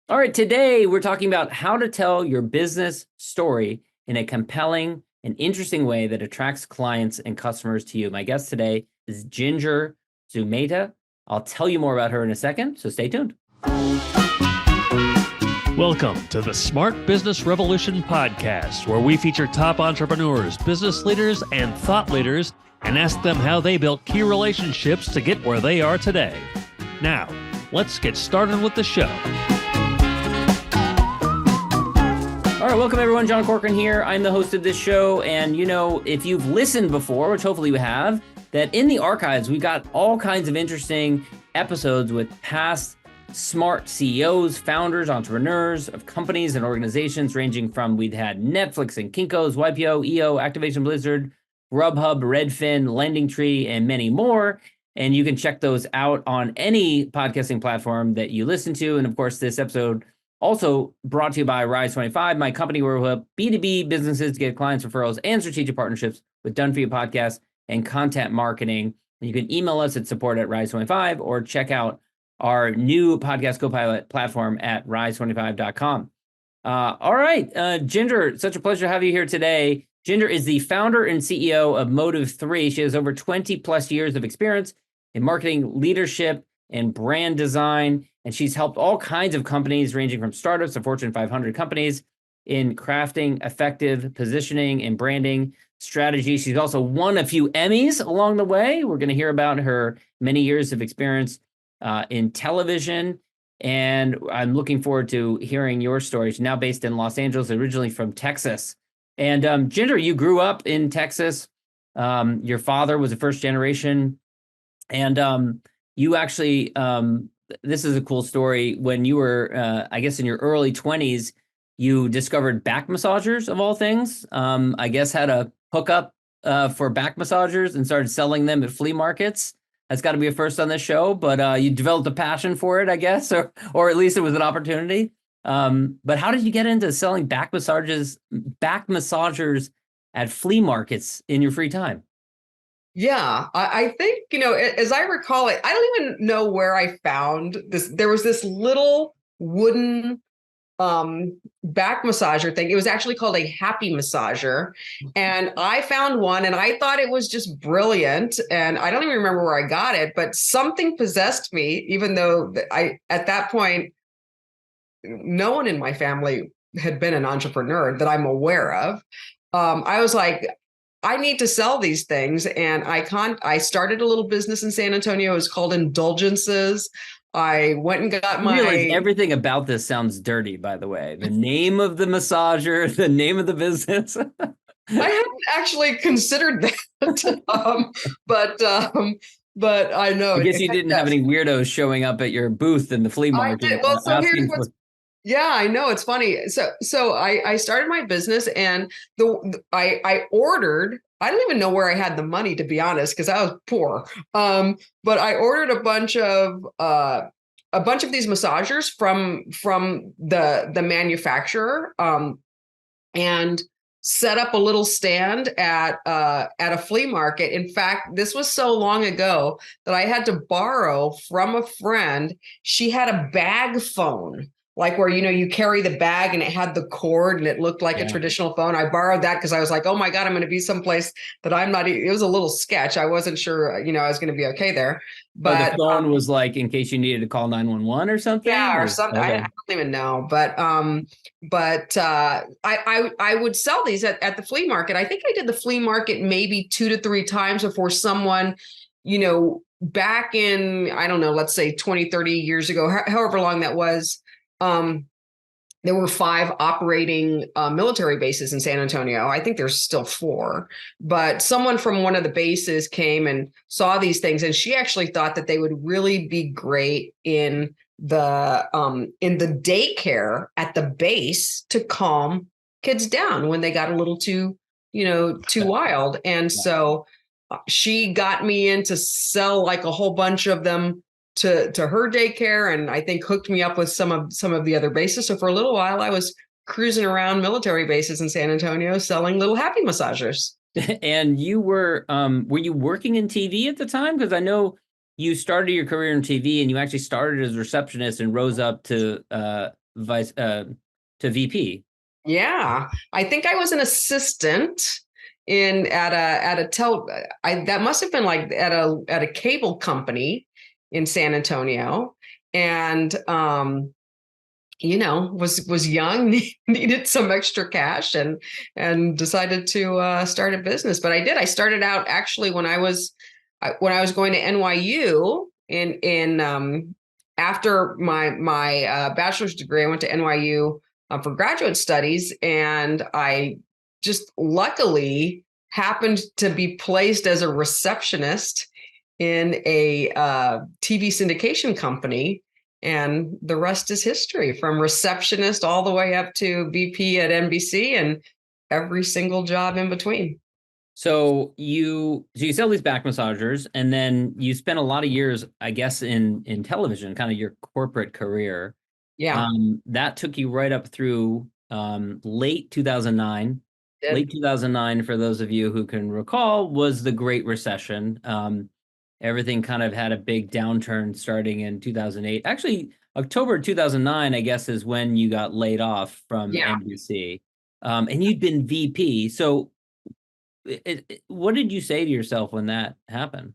All right, today we're talking about how to tell your business story in a compelling and interesting way that attracts clients and customers to you. My guest today is Ginger Zumaeta. I'll tell you more about her in a second, so stay tuned. Welcome to the Smart Business Revolution podcast, where we feature top entrepreneurs, business leaders, and thought leaders and ask them how they built key relationships to get where they are today. Now, let's get started with the show. All right, welcome everyone. John Corcoran here. I'm the host of this show. And you know, if you've listened before, which hopefully you have, that in the archives, we've got all kinds of interesting episodes with past smart CEOs, founders, entrepreneurs of companies and organizations ranging from, we'd had Netflix and Kinko's, YPO, EO, Activation Blizzard, Grubhub, Redfin, LendingTree, and many more. And you can check those out on any podcasting platform that you listen to. And of course, this episode also brought to you by Rise 25, my company where we help B2B businesses to get clients, referrals, and strategic partnerships with done-for-you podcasts and content marketing. You can email us at support@rise25 or check out our new podcast co-pilot platform at rise25.com. All right, Ginger, such a pleasure to have you here today. Ginger is the founder and CEO of Motive3. She has over 20 plus years of experience in marketing, leadership, and brand design. And she's helped all kinds of companies ranging from startups to Fortune 500 companies in crafting effective positioning and branding strategy. She's also won a few Emmys along the way. We're going to hear about her many years of experience in television. And I'm looking forward to hearing your story. She's now based in Los Angeles, originally from Texas. And Ginger, you grew up in Texas. Your father was a first generation. And you actually, this is a cool story. When you were, I guess, in your early 20s, you discovered back massagers of all things. I guess had a hookup for back massagers and started selling them at flea markets. That's got to be a first on this show, but you developed a passion for it, I guess, or at least it was an opportunity. But how did you get into selling back massagers at flea markets in your free time? Yeah, I think, as I recall it, I don't even know where I found this. There was this little wooden back massager thing. It was actually called a happy massager. And I found one and I thought it was just brilliant. And I don't even remember where I got it, but something possessed me, even though at that point, no one in my family had been an entrepreneur that I'm aware of. I was like, I need to sell these things. And I started a little business in San Antonio. It was called Indulgences. I went and got my... Realize everything about this sounds dirty, by the way. The name of the massager, the name of the business. I hadn't actually considered that. But I know. I guess you didn't have any weirdos showing up at your booth in the flea market. I did. Well, so here's what's... Yeah, I know. It's funny. So I started my business and I ordered, I don't even know where I had the money, to be honest, because I was poor. But I ordered a bunch of these massagers from the manufacturer, and set up a little stand at a flea market. In fact, this was so long ago that I had to borrow from a friend. She had a bag phone, like where, you carry the bag and it had the cord and it looked like a traditional phone. I borrowed that because I was like, oh my God, I'm going to be someplace that I'm not. It was a little sketch. I wasn't sure, I was going to be okay there. But the phone was like, in case you needed to call 911 or something? Yeah, or something. Okay. I don't even know. But I would sell these at the flea market. I think I did the flea market maybe 2 to 3 times before someone, back in, I don't know, let's say 20, 30 years ago, however long that was. There were 5 operating military bases in San Antonio. I think there's still 4, but someone from one of the bases came and saw these things, and she actually thought that they would really be great in the daycare at the base to calm kids down when they got a little too wild. And so she got me in to sell like a whole bunch of them to her daycare, and I think hooked me up with some of the other bases. So for a little while, I was cruising around military bases in San Antonio selling little happy massagers. And you were you working in TV at the time? Because I know you started your career in TV and you actually started as a receptionist and rose up to to VP? Yeah, I think I was an assistant that must have been like at a cable company in San Antonio, and was young, needed some extra cash, and decided to start a business. But I did. I started out actually when I was going to NYU in after my bachelor's degree. I went to NYU for graduate studies, and I just luckily happened to be placed as a receptionist in a TV syndication company. And the rest is history, from receptionist all the way up to VP at NBC and every single job in between. So you sell these back massagers, and then you spent a lot of years, I guess, in television, kind of your corporate career. Yeah. That took you right up through late 2009. Late 2009, for those of you who can recall, was the Great Recession. Everything kind of had a big downturn starting in 2008. Actually, October 2009, I guess, is when you got laid off from NBC. And you'd been VP. So what did you say to yourself when that happened?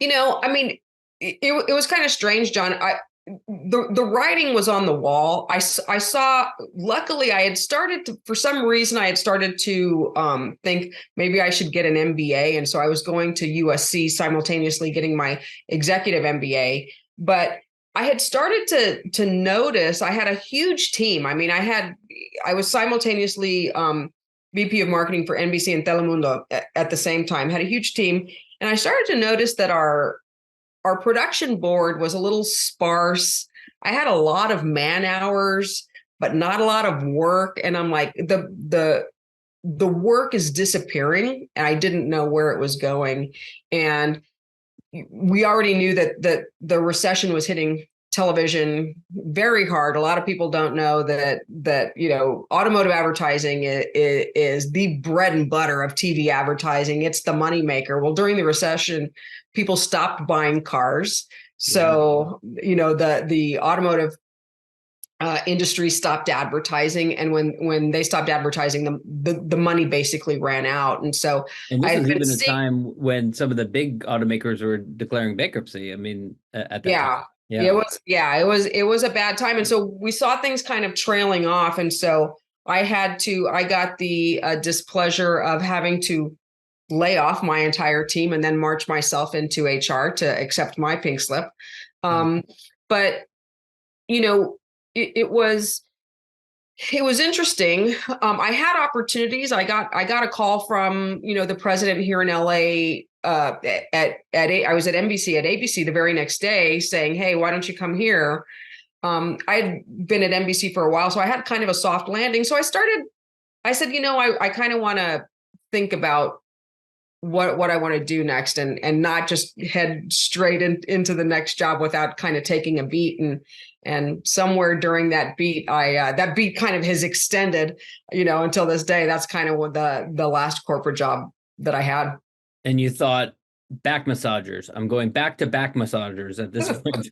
I mean, it was kind of strange, John. The writing was on the wall. I saw, luckily I had started to, for some reason, I had started to think maybe I should get an MBA. And so I was going to USC simultaneously getting my executive MBA. But I had started to notice I had a huge team. I mean, I was simultaneously VP of marketing for NBC and Telemundo at the same time, had a huge team. And I started to notice that our production board was a little sparse. I had a lot of man hours, but not a lot of work. And I'm like, the work is disappearing, and I didn't know where it was going. And we already knew that the recession was hitting television very hard. A lot of people don't know that automotive advertising is the bread and butter of TV advertising. It's the moneymaker. Well, during the recession, people stopped buying cars. So, the automotive industry stopped advertising. And when they stopped advertising, the money basically ran out. And so, and this is even a time when some of the big automakers were declaring bankruptcy. I mean, at that time. Yeah. It was a bad time. And so we saw things kind of trailing off. And so I got the displeasure of having to lay off my entire team and then march myself into HR to accept my pink slip. But, it was interesting. I had opportunities. I got a call from, the president here in LA I was at NBC at ABC the very next day saying, hey, why don't you come here? I had been at NBC for a while, so I had kind of a soft landing. So I said, I kind of want to think about what I want to do next, and not just head straight into the next job without kind of taking a beat. And somewhere during that beat, that beat kind of has extended, until this day. That's kind of what the last corporate job that I had. And you thought, back massagers, I'm going back to back massagers at this point.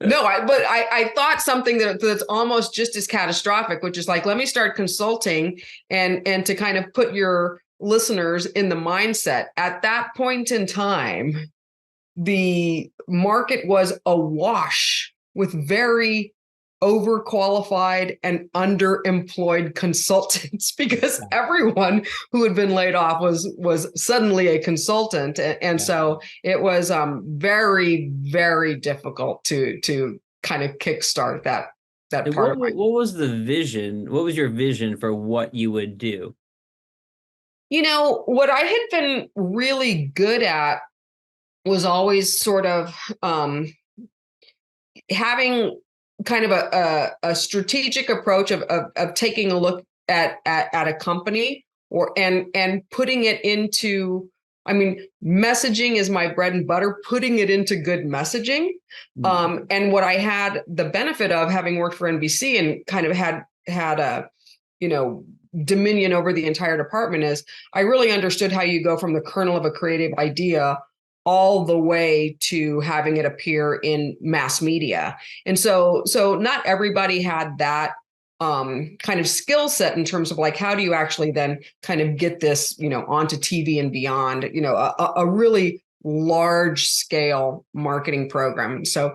No, I thought something that's almost just as catastrophic, which is like, let me start consulting and to kind of put your listeners in the mindset. At that point in time, the market was awash with very overqualified and underemployed consultants, because everyone who had been laid off was suddenly a consultant. And so it was very, very difficult to kind of kickstart that part. What was the vision? What was your vision for what you would do? What I had been really good at was always sort of having kind of a strategic approach of taking a look at a company and putting it into, messaging is my bread and butter, putting it into good messaging. And what I had the benefit of, having worked for NBC and kind of had a, dominion over the entire department, is I really understood how you go from the kernel of a creative idea all the way to having it appear in mass media. And so not everybody had that kind of skill set in terms of like, how do you actually then kind of get this, onto TV and beyond, a really large scale marketing program. So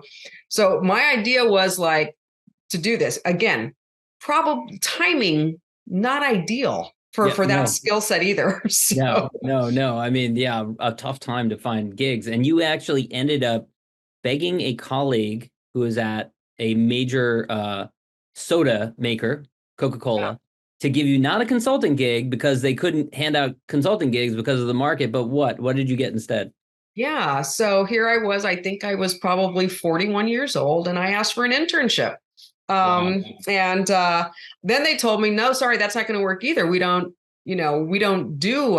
my idea was like to do this again, probably timing, not ideal for that skill set either. So. No. I mean, yeah, a tough time to find gigs. And you actually ended up begging a colleague who was at a major soda maker, Coca-Cola, to give you not a consulting gig because they couldn't hand out consulting gigs because of the market, but what? What did you get instead? Yeah. So here I was, I think I was probably 41 years old, and I asked for an internship. Wow. And then they told me, no, sorry, that's not going to work either. We don't do,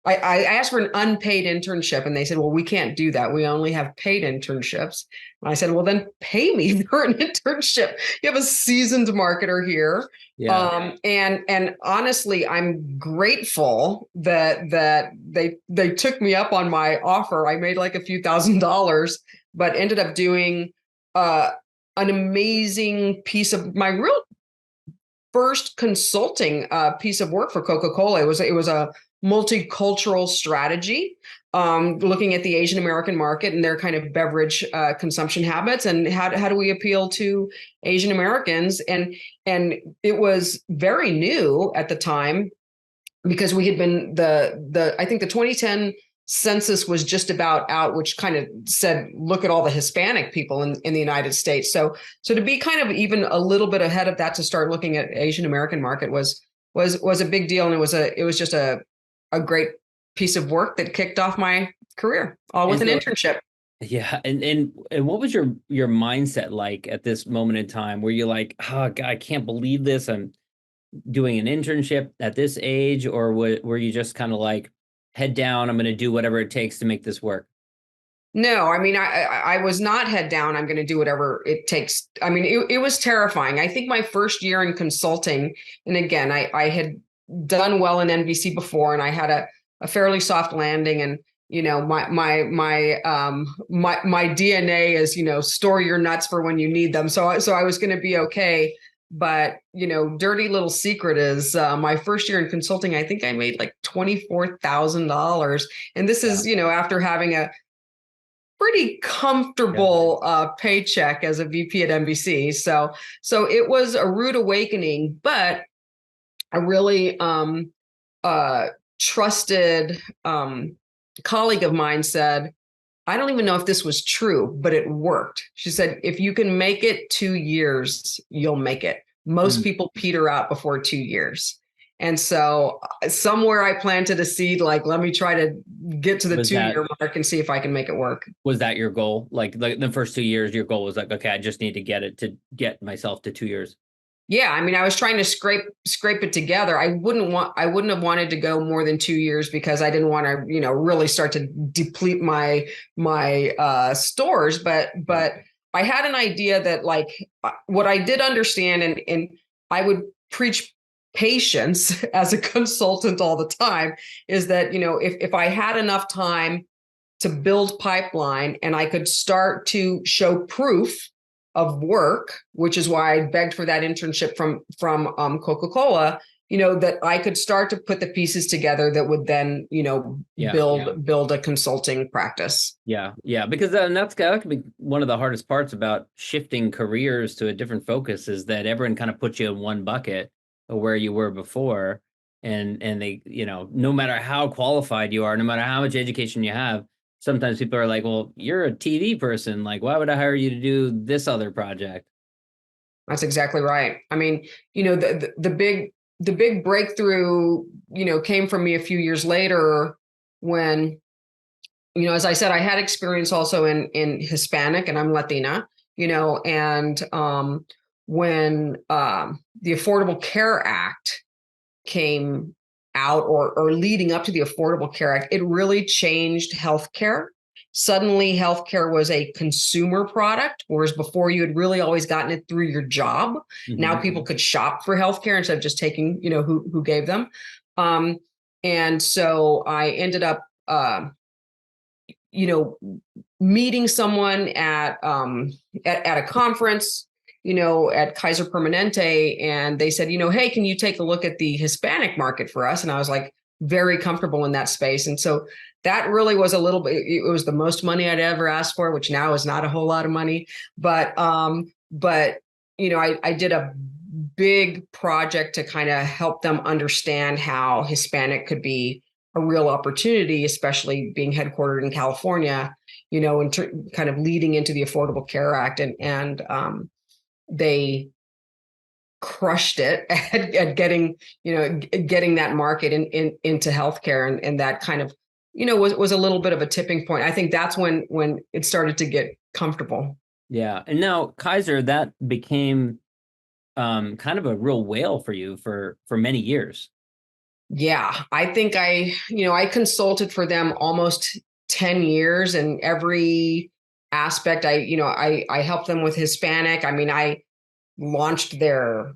I asked for an unpaid internship, and they said, well, we can't do that. We only have paid internships. And I said, well, then pay me for an internship. You have a seasoned marketer here. Yeah. And honestly, I'm grateful that they took me up on my offer. I made like a few $1,000s, but ended up doing an amazing piece of my real first consulting piece of work for Coca-Cola. It was a multicultural strategy, looking at the Asian American market and their kind of beverage consumption habits, and how do we appeal to Asian Americans? And it was very new at the time, because we had been I think the 2010 census was just about out, which kind of said, look at all the Hispanic people in the United States. So to be kind of even a little bit ahead of that, to start looking at Asian American market was a big deal. And it was just a great piece of work that kicked off my career, all with an internship. Yeah. And what was your mindset like at this moment in time? Were you like, oh God, I can't believe this, I'm doing an internship at this age? Or were you just kind of like, head down, I'm going to do whatever it takes to make this work? No, I mean, I was not head down, I'm going to do whatever it takes. I mean, it was terrifying. I think my first year in consulting, and again, I had done well in NBC before, and I had a fairly soft landing, and my DNA is, store your nuts for when you need them. So I was going to be okay. But, dirty little secret is my first year in consulting, I think I made like $24,000. And this is, after having a pretty comfortable paycheck as a VP at NBC. So it was a rude awakening, but a really trusted colleague of mine said, I don't even know if this was true, but it worked. She said, if you can make it 2 years, you'll make it. Most people peter out before 2 years. And so somewhere I planted a seed, like, let me try to get to the 2-year mark and see if I can make it work. Was that your goal? Like the first 2 years, your goal was like, okay, I just need to get myself to 2 years. Yeah, I mean, I was trying to scrape it together. I wouldn't have wanted to go more than 2 years, because I didn't want to, really start to deplete my stores. But I had an idea that, like, what I did understand, and I would preach patience as a consultant all the time, is that, if I had enough time to build pipeline and I could start to show proof of work, which is why I begged for that internship from Coca-Cola, that I could start to put the pieces together that would then, build a consulting practice. Yeah. Because that can be one of the hardest parts about shifting careers to a different focus, is that everyone kind of puts you in one bucket of where you were before. And they, no matter how qualified you are, no matter how much education you have, sometimes people are like, well, you're a TV person. Like, why would I hire you to do this other project? That's exactly right. I mean, the big breakthrough, came from me a few years later when, as I said, I had experience also in Hispanic, and I'm Latina, and when the Affordable Care Act came out, or leading up to the Affordable Care Act, it really changed healthcare. Suddenly, healthcare was a consumer product, whereas before you had really always gotten it through your job. Mm-hmm. Now people could shop for healthcare instead of just taking, who gave them. And so I ended up meeting someone at a conference, at Kaiser Permanente, and they said, hey, can you take a look at the Hispanic market for us? And I was like very comfortable in that space. And so that really was a little bit, it was the most money I'd ever asked for, which now is not a whole lot of money. But I did a big project to kind of help them understand how Hispanic could be a real opportunity, especially being headquartered in California, and kind of leading into the Affordable Care Act. And they crushed it at getting that market into healthcare. And that kind of, was a little bit of a tipping point. I think that's when it started to get comfortable. Yeah. And now Kaiser, that became kind of a real whale for you for many years. Yeah, I think I consulted for them almost 10 years, and every aspect. I helped them with Hispanic. I mean, I launched their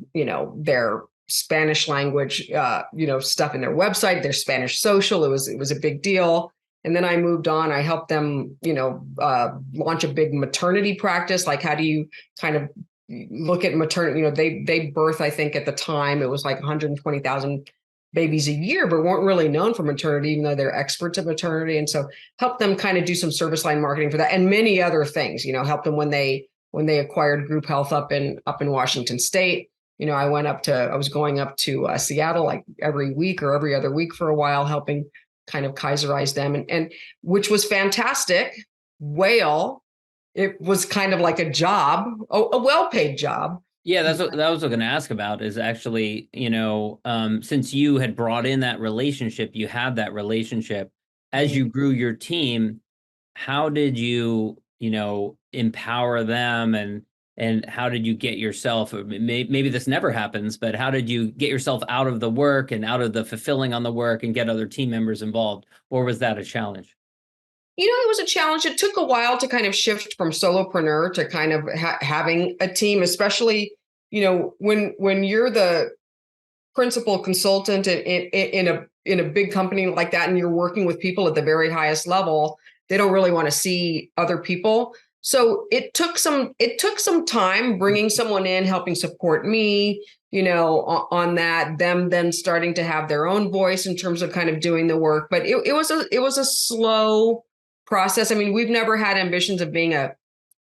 Spanish language, stuff in their website, their Spanish social. It was a big deal. And then I moved on. I helped them, launch a big maternity practice. Like, how do you kind of look at maternity? They birth, I think at the time it was like 120,000 babies a year, but weren't really known for maternity, even though they're experts at maternity. And so help them kind of do some service line marketing for that and many other things, help them when they acquired Group Health up in Washington State. I was going up to Seattle like every week or every other week for a while, helping kind of Kaiserize them, and which was fantastic. Whale, it was kind of like a job, a well-paid job. Yeah, that's what I was going to ask about is actually, since you had brought in that relationship, you had that relationship as you grew your team, how did you, empower them and how did you get yourself, maybe this never happens, but how did you get yourself out of the work and out of the fulfilling on the work and get other team members involved? Or was that a challenge? It was a challenge. It took a while to kind of shift from solopreneur to kind of having a team, especially, when you're the principal consultant in a big company like that, and you're working with people at the very highest level, they don't really want to see other people. So it took some time bringing someone in, helping support me, on that, them then starting to have their own voice in terms of kind of doing the work. But it was a slow process. I mean, we've never had ambitions of being a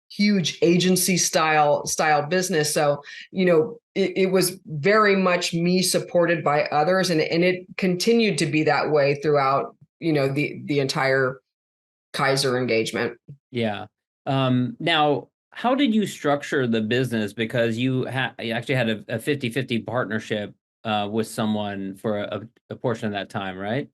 huge agency style business. So, it was very much me supported by others, and it continued to be that way throughout, the entire Kaiser engagement. Yeah. Now, how did you structure the business? Because you actually had a 50-50 partnership with someone for a portion of that time, right?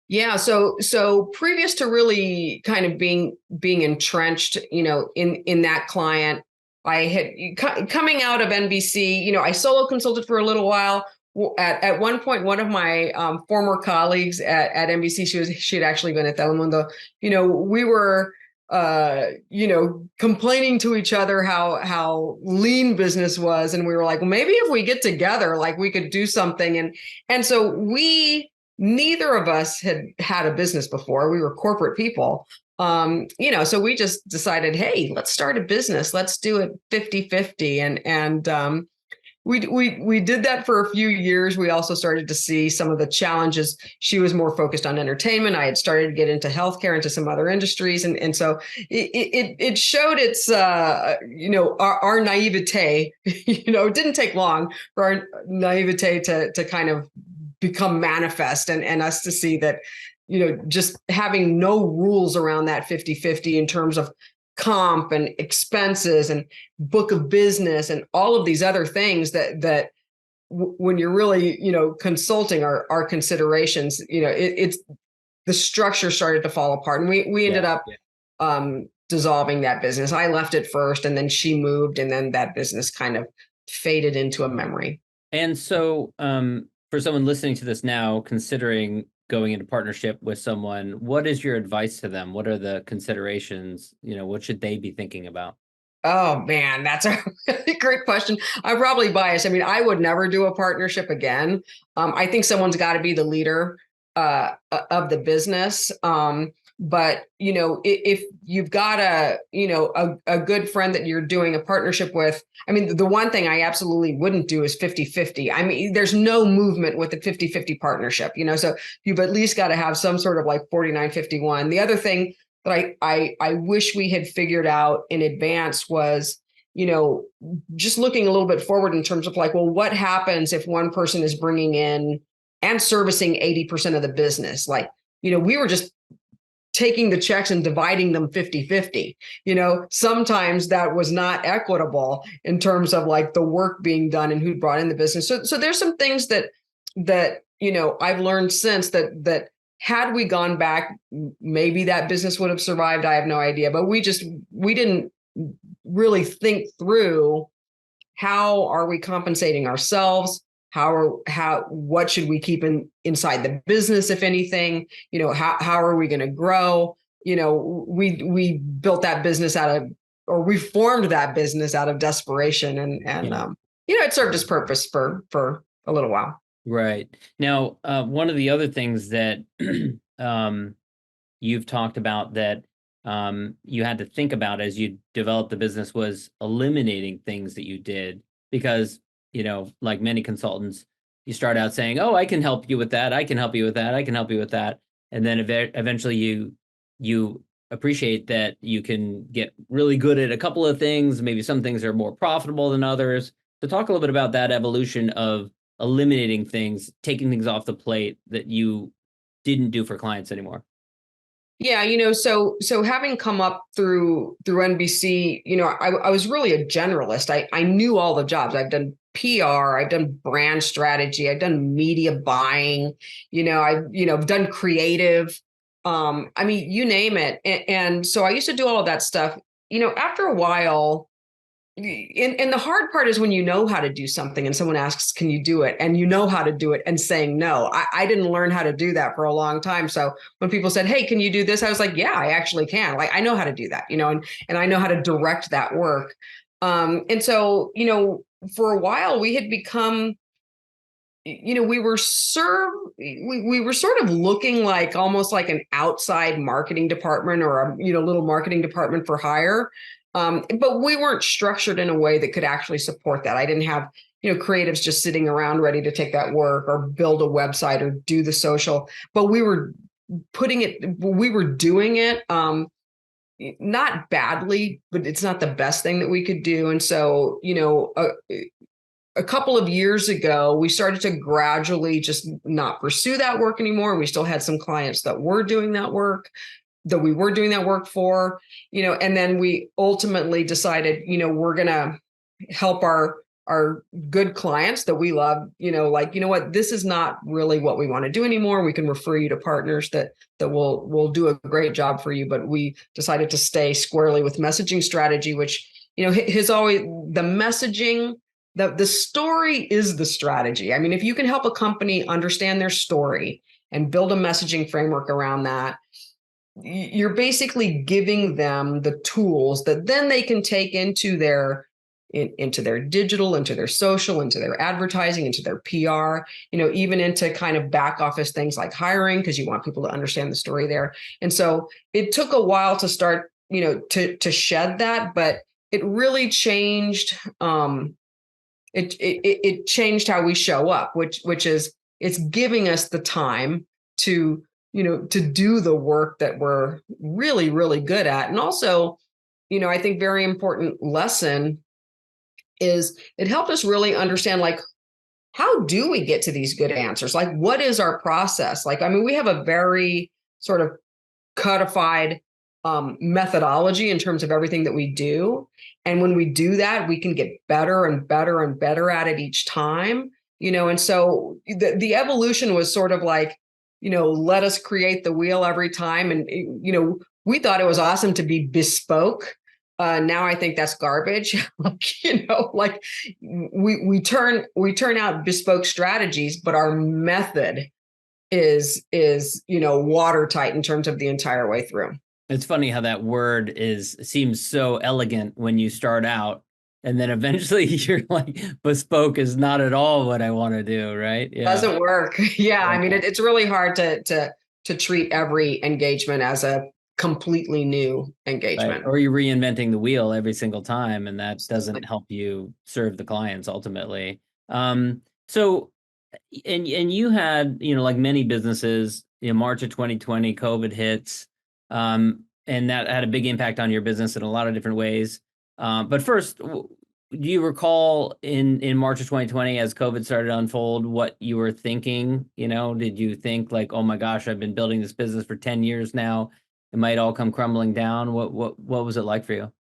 Yeah. So previous to really kind of being entrenched, in that client, I had coming out of NBC, I solo consulted for a little while. At one point, one of my former colleagues at NBC, she had actually been at Telemundo. We were, complaining to each other how lean business was, and we were like, well, maybe if we get together, like we could do something. And so neither of us had a business before. We were corporate people. So we just decided, hey, let's start a business. Let's do it 50-50. And we did that for a few years. We also started to see some of the challenges. She was more focused on entertainment. I had started to get into healthcare, into some other industries. And so it showed its, our naivete. It didn't take long for our naivete to kind of become manifest, and us to see that, just having no rules around that 50-50 in terms of comp and expenses and book of business and all of these other things that when you're really, consulting our considerations, it's the structure started to fall apart, and we ended up dissolving that business. I left it first, and then she moved, and then that business kind of faded into a memory. And so, for someone listening to this now, considering going into partnership with someone, what is your advice to them? What are the considerations? What should they be thinking about? Oh man, that's a really great question. I'm probably biased. I mean, I would never do a partnership again. I think someone's got to be the leader of the business. But, if you've got a good friend that you're doing a partnership with, I mean, the one thing I absolutely wouldn't do is 50-50. I mean, there's no movement with a 50-50 partnership, so you've at least got to have some sort of like 49-51. The other thing that I wish we had figured out in advance was, just looking a little bit forward in terms of like, well, what happens if one person is bringing in and servicing 80% of the business? Like, we were just taking the checks and dividing them 50-50. Sometimes that was not equitable in terms of like the work being done and who brought in the business. So there's some things that I've learned since that had we gone back, maybe that business would have survived. I have no idea, but we didn't really think through how are we compensating ourselves? What should we keep inside the business, if anything? How are we going to grow? We built that business we formed that business out of desperation, and it served its purpose for a little while. Right. Now, one of the other things that you've talked about that you had to think about as you developed the business was eliminating things that you did, because like many consultants, you start out saying, oh, I can help you with that. I can help you with that. I can help you with that. And then eventually you appreciate that you can get really good at a couple of things. Maybe some things are more profitable than others. So talk a little bit about that evolution of eliminating things, taking things off the plate that you didn't do for clients anymore. Yeah, so having come up through NBC, I was really a generalist. I knew all the jobs. I've done PR, I've done brand strategy, I've done media buying, I've done creative. I mean, you name it. And so I used to do all of that stuff. After a while, and the hard part is when you know how to do something and someone asks, can you do it? And you know how to do it and saying no. I didn't learn how to do that for a long time. So when people said, hey, can you do this? I was like, yeah, I actually can. Like, I know how to do that, and I know how to direct that work. And so, for a while we had become, we were sort of looking like almost like an outside marketing department or a, little marketing department for hire. But we weren't structured in a way that could actually support that. I didn't have, creatives just sitting around ready to take that work or build a website or do the social, but we were doing it, not badly, but it's not the best thing that we could do. And so, a couple of years ago, we started to gradually just not pursue that work anymore. We still had some clients that were doing that work, that we were doing that work for, and then we ultimately decided, we're going to help our good clients that we love, what, this is not really what we want to do anymore. We can refer you to partners that will do a great job for you. But we decided to stay squarely with messaging strategy, which, has always the messaging, the story is the strategy. I mean, if you can help a company understand their story and build a messaging framework around that, you're basically giving them the tools that then they can take into their digital, into their social, into their advertising, into their PR, even into kind of back office things like hiring, because you want people to understand the story there. And so it took a while to start, to shed that, but it really changed. It changed how we show up, which is it's giving us the time to do the work that we're really, really good at. And also, I think very important lesson is it helped us really understand, like, how do we get to these good answers? Like, what is our process? Like, I mean, we have a very sort of codified methodology in terms of everything that we do. And when we do that, we can get better and better and better at it each time, and so the evolution was sort of like, let us create the wheel every time. And, we thought it was awesome to be bespoke. Now I think that's garbage. Like we turn out bespoke strategies, but our method is watertight in terms of the entire way through. It's funny how that word seems so elegant when you start out, and then eventually you're like, bespoke is not at all what I want to do, right? Yeah. Doesn't work. Yeah. I mean, it's really hard to to treat every engagement as a completely new engagement. Right. Or you're reinventing the wheel every single time, and that doesn't help you serve the clients ultimately. So, and you had, like many businesses, March of 2020, COVID hits, and that had a big impact on your business in a lot of different ways. But first, do you recall in March of 2020, as COVID started to unfold, what you were thinking? Did you think like, oh my gosh, I've been building this business for 10 years now. It might all come crumbling down. What was it like for you?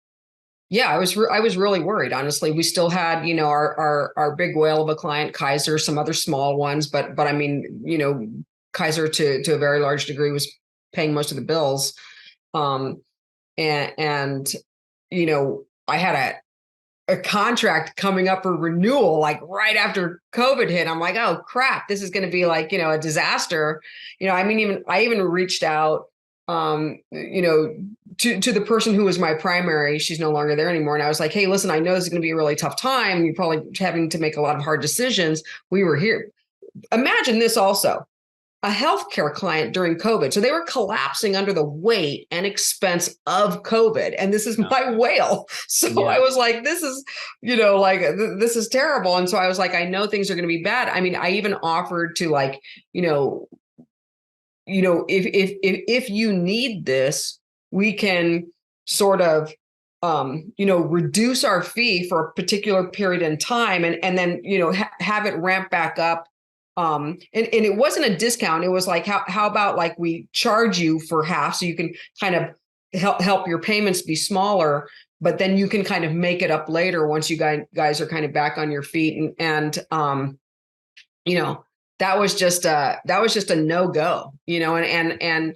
Yeah, I was really worried, honestly. We still had, our big whale of a client, Kaiser, some other small ones, but I mean, Kaiser to a very large degree was paying most of the bills. And I had a contract coming up for renewal, like right after COVID hit. I'm like, oh crap, this is going to be like, a disaster. I even reached out, to the person who was my primary. She's no longer there anymore. And I was like, hey, listen, I know this is going to be a really tough time. You're probably having to make a lot of hard decisions. We were here. Imagine this also. A healthcare client during COVID. So they were collapsing under the weight and expense of COVID. And this is my whale. So yeah. I was like, this is, this is terrible. And so I was like, I know things are going to be bad. I mean, I even offered to like, if you need this, we can sort of, reduce our fee for a particular period in time and then, have it ramp back up. And it wasn't a discount. It was like, how about like we charge you for half so you can kind of help your payments be smaller, but then you can kind of make it up later once you guys are kind of back on your feet. And that was just a no-go, and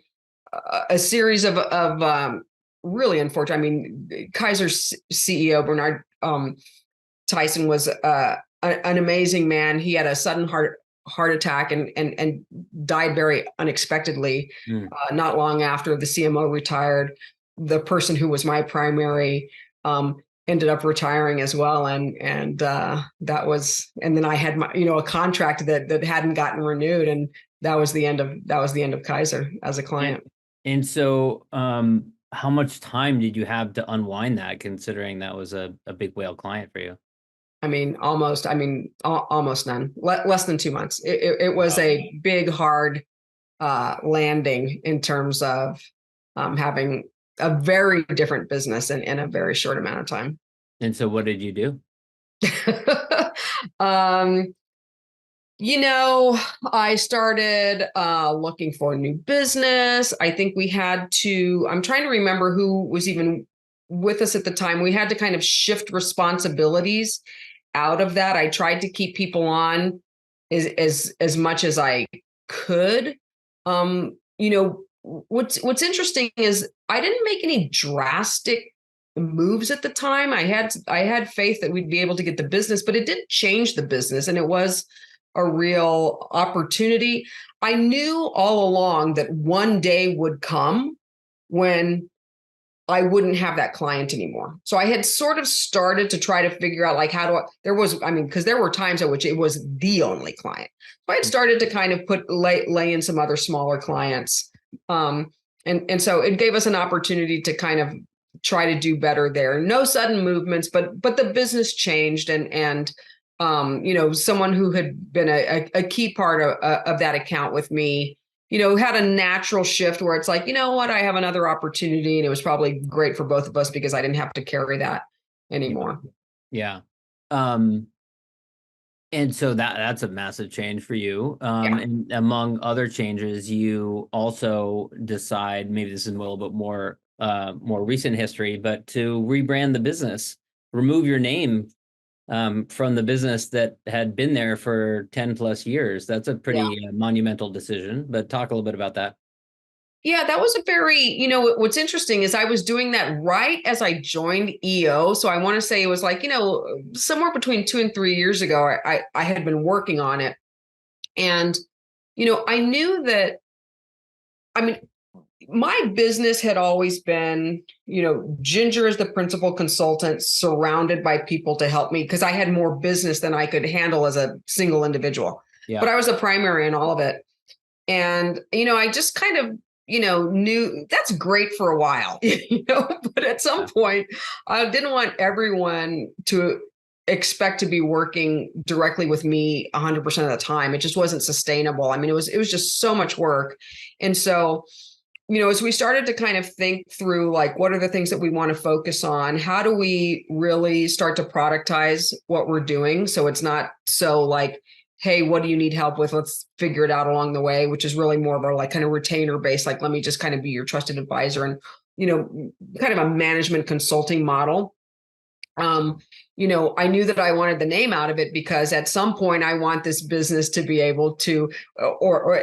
a series of really unfortunate. I mean, Kaiser's CEO, Bernard Tyson, was an amazing man. He had a sudden heart attack and died very unexpectedly. Not long after the CMO retired. The person who was my primary ended up retiring as well. And that was, and then I had my, a contract that hadn't gotten renewed. And that was the end of Kaiser as a client. And so, how much time did you have to unwind that, considering that was a big whale client for you? I mean, almost none, less than 2 months. It was a big, hard landing in terms of having a very different business in a very short amount of time. And so what did you do? I started looking for a new business. I think I'm trying to remember who was even with us at the time. We had to kind of shift responsibilities out of that. I tried to keep people on as much as I could. What's interesting is I didn't make any drastic moves at the time. I had faith that we'd be able to get the business, but it did change the business, and it was a real opportunity. I knew all along that one day would come when I wouldn't have that client anymore. So I had sort of started to try to figure out like because there were times at which it was the only client. So I had started to kind of lay in some other smaller clients. And so it gave us an opportunity to kind of try to do better there. No sudden movements, but the business changed and someone who had been a key part of that account with me, had a natural shift where it's like, you know what, I have another opportunity. And it was probably great for both of us because I didn't have to carry that anymore. Yeah. And so that's a massive change for you. And among other changes, you also decide, maybe this is a little bit more recent history, but to rebrand the business, remove your name from the business that had been there for 10 plus years. That's a pretty monumental decision, but talk a little bit about that. Yeah, that was a very, what's interesting is I was doing that right as I joined EO. So I want to say it was like, somewhere between 2 and 3 years ago, I had been working on it. And, I knew that, my business had always been, Ginger as the principal consultant, surrounded by people to help me because I had more business than I could handle as a single individual. Yeah. But I was the primary in all of it. And, I just kind of, knew that's great for a while, but at some point I didn't want everyone to expect to be working directly with me 100% of the time. It just wasn't sustainable. I mean, it was just so much work. And so, as we started to kind of think through, like, what are the things that we want to focus on? How do we really start to productize what we're doing? So it's not so like, hey, what do you need help with? Let's figure it out along the way, which is really more of a like kind of retainer based, like, let me just kind of be your trusted advisor and, kind of a management consulting model. I knew that I wanted the name out of it because at some point I want this business to be able to,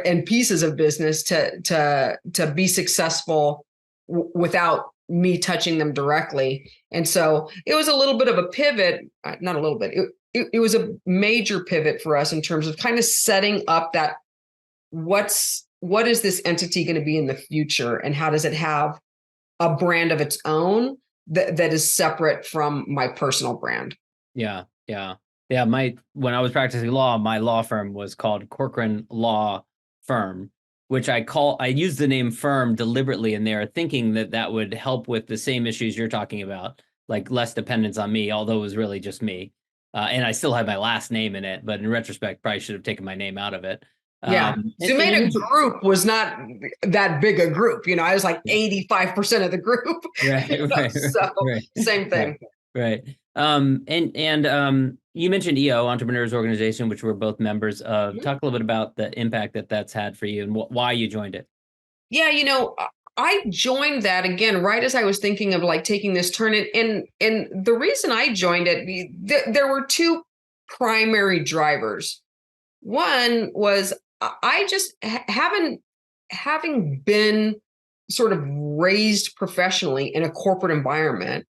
and pieces of business to be successful without me touching them directly. And so it was a little bit of a pivot, not a little bit. It was a major pivot for us in terms of kind of setting up that what is this entity going to be in the future, and how does it have a brand of its own that is separate from my personal brand. Yeah. When I was practicing law, my law firm was called Corcoran Law Firm, which I used the name firm deliberately in there, thinking that would help with the same issues you're talking about, like less dependence on me, although it was really just me. And I still have my last name in it, but in retrospect, probably should have taken my name out of it. Yeah. Zumaeta group was not that big a group. I was like 85% of the group. Right. So same thing. Right. And you mentioned EO, Entrepreneurs Organization, which we're both members of. Mm-hmm. Talk a little bit about the impact that's had for you and why you joined it. Yeah, I joined that again right as I was thinking of like taking this turn. And the reason I joined it, there were two primary drivers. One was I just having been sort of raised professionally in a corporate environment,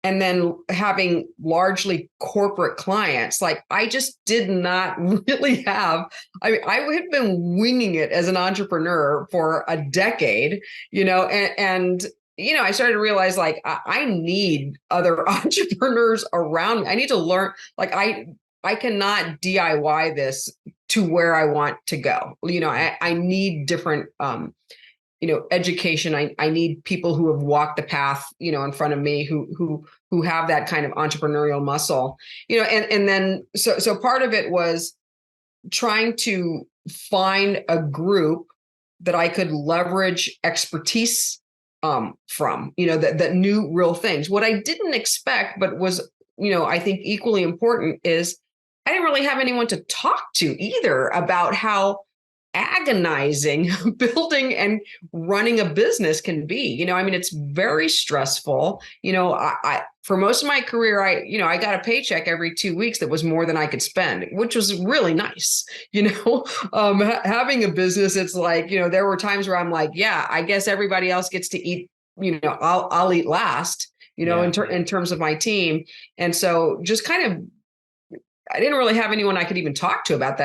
and then having largely corporate clients, like I just did not really have, I had been winging it as an entrepreneur for a decade, and I started to realize like I need other entrepreneurs around me. I need to learn, like I cannot DIY this to where I want to go. I need different, education. I need people who have walked the path, in front of me, who have that kind of entrepreneurial muscle, and then, so part of it was trying to find a group that I could leverage expertise from, that knew real things. What I didn't expect, but was, I think equally important, is I didn't really have anyone to talk to either about how agonizing building and running a business can be. It's very stressful. I for most of my career, I got a paycheck every 2 weeks that was more than I could spend, which was really nice. Having a business, it's like, there were times where I'm like, yeah, I guess everybody else gets to eat, I'll eat last, in terms of my team. And so just kind of, I didn't really have anyone I could even talk to about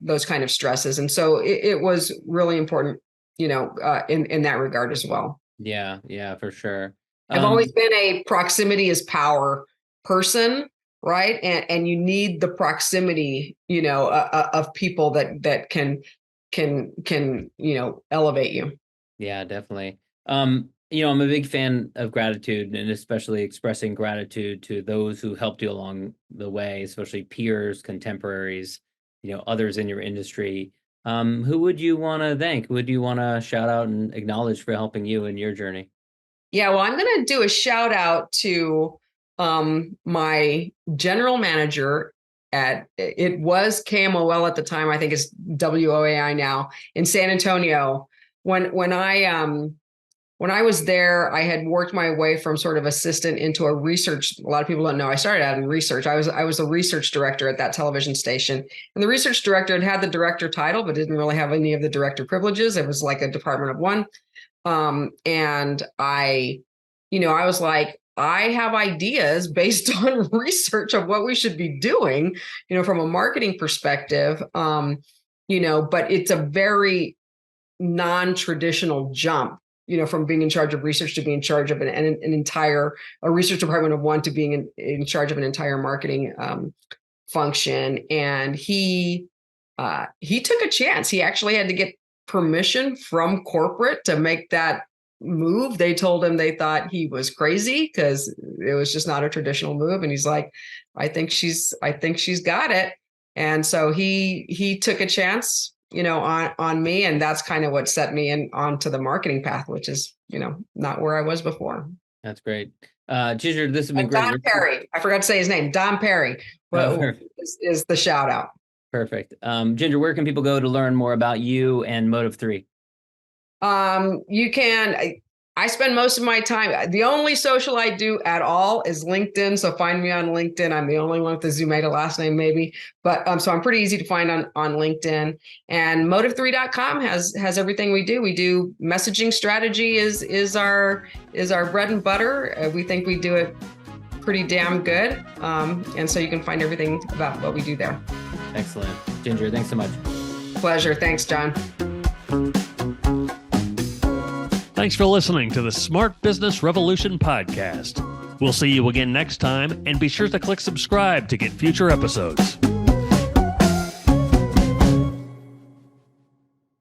those kind of stresses. And so it was really important, in that regard as well. Yeah, for sure. I've always been a proximity is power person, right? And you need the proximity, of people that can, elevate you. Yeah, definitely. I'm a big fan of gratitude, and especially expressing gratitude to those who helped you along the way, especially peers, contemporaries, others in your industry. Who would you want to thank? Who would you want to shout out and acknowledge for helping you in your journey? Yeah, well, I'm going to do a shout out to my general manager it was KMOL at the time. I think it's WOAI now, in San Antonio. When I was there, I had worked my way from sort of assistant into a research. A lot of people don't know I started out in research. I was a research director at that television station, and the research director had the director title, but didn't really have any of the director privileges. It was like a department of one. And I was like, I have ideas based on research of what we should be doing, from a marketing perspective, but it's a very non-traditional jump, from being in charge of research to being in charge of an entire research department of one to being in charge of an entire marketing function. And he took a chance. He actually had to get permission from corporate to make that move. They told him they thought he was crazy because it was just not a traditional move. And he's like, I think she's got it. And so he took a chance, on me. And that's kind of what set me onto the marketing path, which is, not where I was before. That's great. Ginger, this has been great. Don Perry. I forgot to say his name. Don Perry is the shout out. Perfect. Ginger, where can people go to learn more about you and Motive 3? You can. I spend most of my time. The only social I do at all is LinkedIn. So find me on LinkedIn. I'm the only one with the Zumaeta last name, maybe. But so I'm pretty easy to find on LinkedIn. And motive3.com has everything we do. We do messaging strategy is our bread and butter. We think we do it pretty damn good. And so you can find everything about what we do there. Excellent. Ginger, thanks so much. Pleasure. Thanks, John. Thanks for listening to the Smart Business Revolution podcast. We'll see you again next time, and be sure to click subscribe to get future episodes.